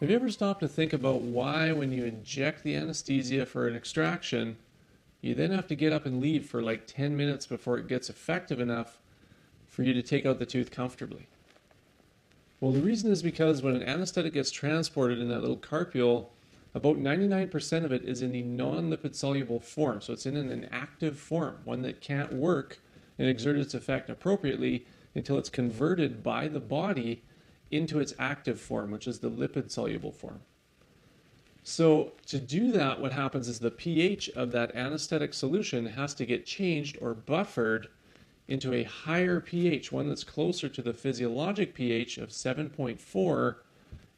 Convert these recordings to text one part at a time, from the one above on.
Have you ever stopped to think about why when you inject the anesthesia for an extraction, you then have to get up and leave for like 10 minutes before it gets effective enough for you to take out the tooth comfortably? Well, the reason is because when an anesthetic gets transported in that little carpule, about 99% of it is in the non-lipid soluble form. So it's in an inactive form, one that can't work and exert its effect appropriately until it's converted by the body into its active form, which is the lipid soluble form. So to do that, what happens is the pH of that anesthetic solution has to get changed or buffered into a higher pH, one that's closer to the physiologic pH of 7.4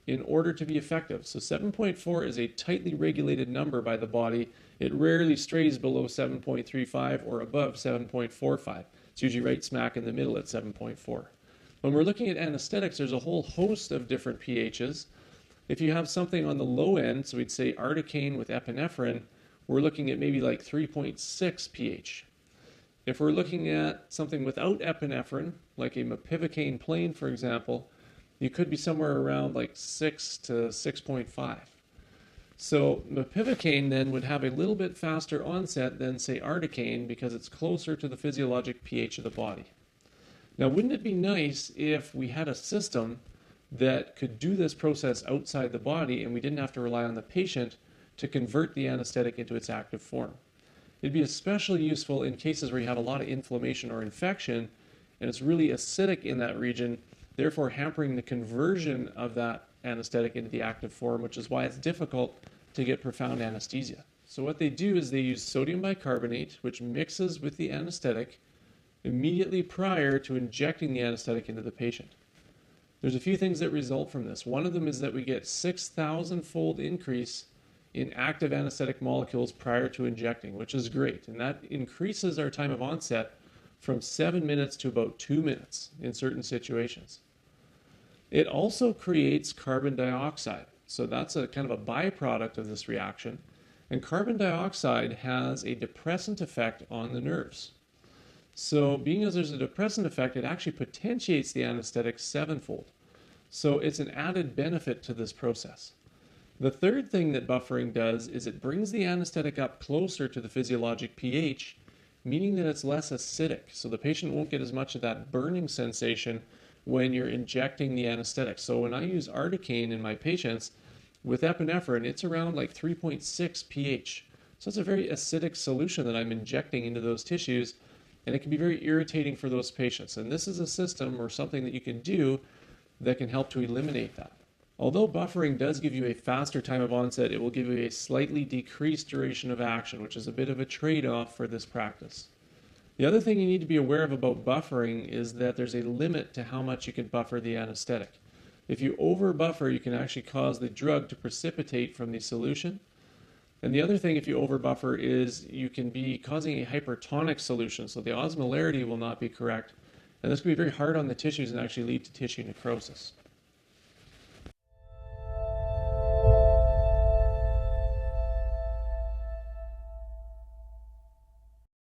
in order to be effective. So 7.4 is a tightly regulated number by the body. It rarely strays below 7.35 or above 7.45. It's usually right smack in the middle at 7.4. When we're looking at anesthetics, there's a whole host of different pHs. If you have something on the low end, so we'd say articaine with epinephrine, we're looking at maybe like 3.6 pH. If we're looking at something without epinephrine, like a mepivacaine plain, for example, you could be somewhere around like 6 to 6.5. So mepivacaine then would have a little bit faster onset than, say, articaine because it's closer to the physiologic pH of the body. Now, wouldn't it be nice if we had a system that could do this process outside the body and we didn't have to rely on the patient to convert the anesthetic into its active form? It'd be especially useful in cases where you have a lot of inflammation or infection and it's really acidic in that region, therefore hampering the conversion of that anesthetic into the active form, which is why it's difficult to get profound anesthesia. So what they do is they use sodium bicarbonate, which mixes with the anesthetic immediately prior to injecting the anesthetic into the patient. There's a few things that result from this. One of them is that we get 6,000-fold increase in active anesthetic molecules prior to injecting, which is great. And that increases our time of onset from 7 minutes to about 2 minutes in certain situations. It also creates carbon dioxide. So that's a kind of a byproduct of this reaction. And carbon dioxide has a depressant effect on the nerves. So being as there's a depressant effect, it actually potentiates the anesthetic 7-fold. So it's an added benefit to this process. The third thing that buffering does is it brings the anesthetic up closer to the physiologic pH, meaning that it's less acidic. So the patient won't get as much of that burning sensation when you're injecting the anesthetic. So when I use articaine in my patients with epinephrine, it's around like 3.6 pH. So it's a very acidic solution that I'm injecting into those tissues, and it can be very irritating for those patients. And this is a system or something that you can do that can help to eliminate that. Although buffering does give you a faster time of onset, it will give you a slightly decreased duration of action, which is a bit of a trade-off for this practice. The other thing you need to be aware of about buffering is that there's a limit to how much you can buffer the anesthetic. If you over-buffer, you can actually cause the drug to precipitate from the solution. And the other thing, if you over-buffer, is you can be causing a hypertonic solution, so the osmolarity will not be correct. And this can be very hard on the tissues and actually lead to tissue necrosis.